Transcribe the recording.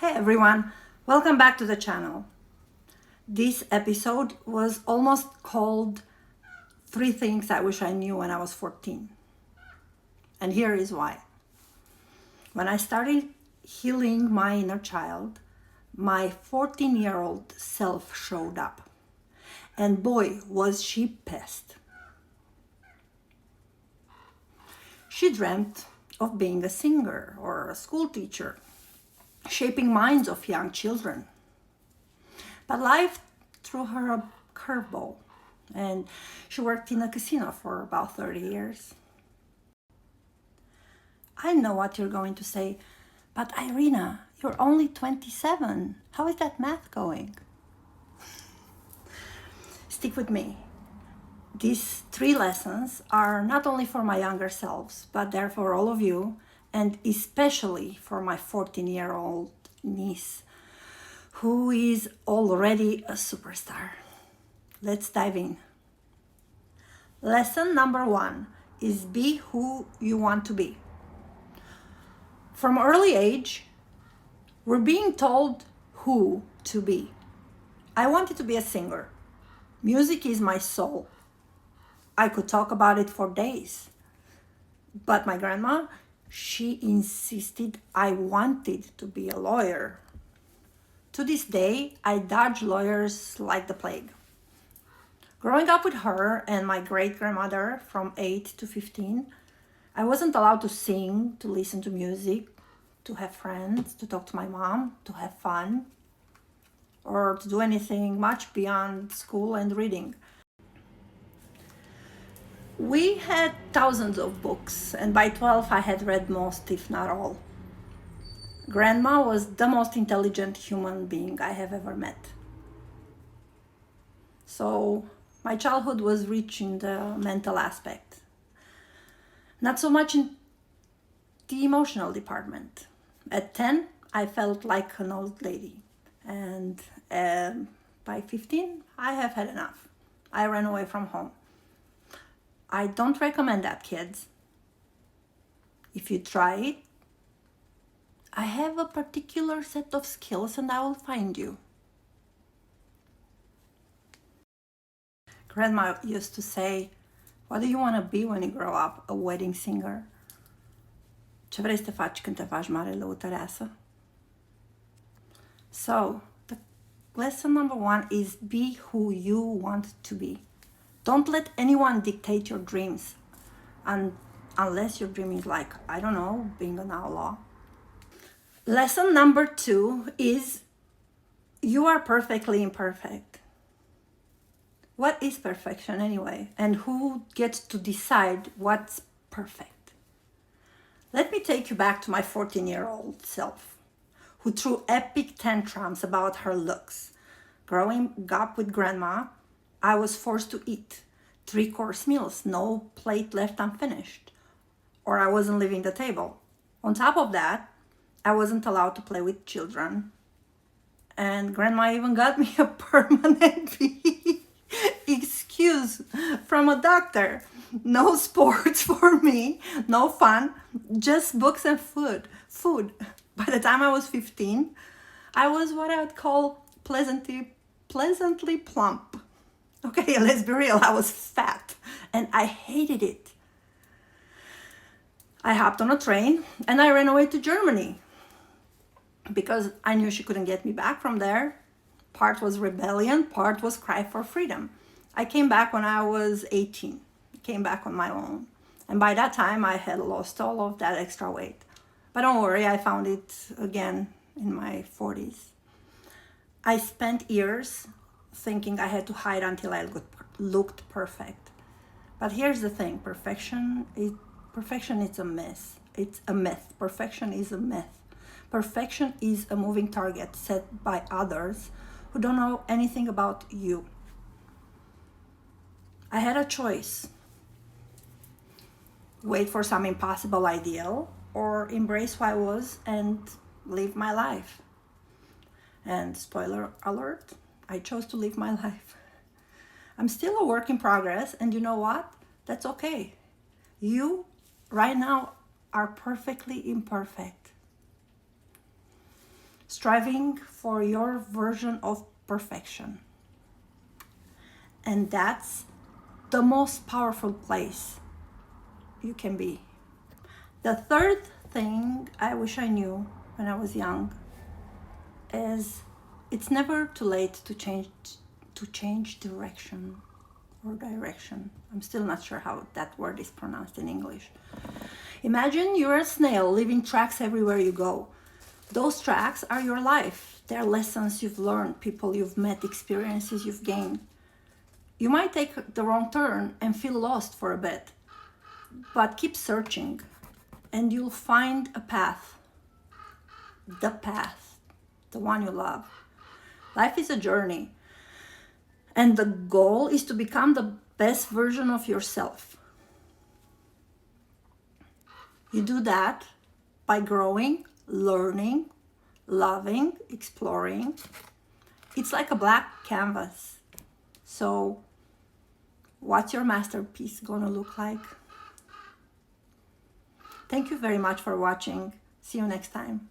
Hey everyone, welcome back to the channel. This episode was almost called 3 Things I Wish I Knew When I Was 14. And here is why. When I started healing my inner child, my 14-year-old self showed up. And boy, was she pissed. She dreamt of being a singer or a school teacher, shaping minds of young children. But life threw her a curveball, and she worked in a casino for about 30 years. I know what you're going to say, but Irina, you're only 27. How is that math going? Stick with me. These 3 lessons are not only for my younger selves, but they're for all of you, and especially for my 14-year-old niece, who is already a superstar. Let's dive in. Lesson number 1 is be who you want to be. From early age, we're being told who to be. I wanted to be a singer. Music is my soul. I could talk about it for days. But my grandma, she insisted I wanted to be a lawyer. To this day, I dodge lawyers like the plague. Growing up with her and my great-grandmother from 8 to 15, I wasn't allowed to sing, to listen to music, to have friends, to talk to my mom, to have fun, or to do anything much beyond school and reading. We had thousands of books, and by 12 I had read most, if not all. Grandma was the most intelligent human being I have ever met. So my childhood was rich in the mental aspect. Not so much in the emotional department. At 10, I felt like an old lady. And by 15, I have had enough. I ran away from home. I don't recommend that, kids. If you try it, I have a particular set of skills and I will find you. Grandma used to say, what do you want to be when you grow up? A wedding singer? Ce vrei să te faci când te faci mare lăutăreasă? So, the lesson number 1 is be who you want to be. Don't let anyone dictate your dreams, unless your dream is like, I don't know, being an outlaw. Lesson number 2 is you are perfectly imperfect. What is perfection anyway? And who gets to decide what's perfect? Let me take you back to my 14-year-old self, who threw epic tantrums about her looks. Growing up with grandma, I was forced to eat 3-course meals, no plate left unfinished, or I wasn't leaving the table. On top of that, I wasn't allowed to play with children, and grandma even got me a permanent excuse from a doctor. No sports for me, no fun, just books and food. By the time I was 15, I was what I would call pleasantly plump. Okay, let's be real, I was fat and I hated it. I hopped on a train and I ran away to Germany because I knew she couldn't get me back from there. Part was rebellion, part was cry for freedom. I came back when I was 18, came back on my own. And by that time I had lost all of that extra weight. But don't worry, I found it again in my 40s. I spent years thinking I had to hide until I looked perfect. But here's the thing, perfection is a myth. It's a myth. Perfection is a myth. Perfection is a moving target set by others who don't know anything about you. I had a choice. Wait for some impossible ideal or embrace who I was and live my life. And spoiler alert, I chose to live my life. I'm still a work in progress, and you know what? That's okay. You, right now, are perfectly imperfect. striving for your version of perfection. And that's the most powerful place you can be. The third thing I wish I knew when I was young is it's never too late to change direction or direction. I'm still not sure how that word is pronounced in English. Imagine you're a snail leaving tracks everywhere you go. Those tracks are your life. They're lessons you've learned, people you've met, experiences you've gained. You might take the wrong turn and feel lost for a bit, but keep searching and you'll find a path. The path, the one you love. Life is a journey, and the goal is to become the best version of yourself. You do that by growing, learning, loving, exploring. It's like a blank canvas. So, what's your masterpiece gonna look like? Thank you very much for watching. See you next time.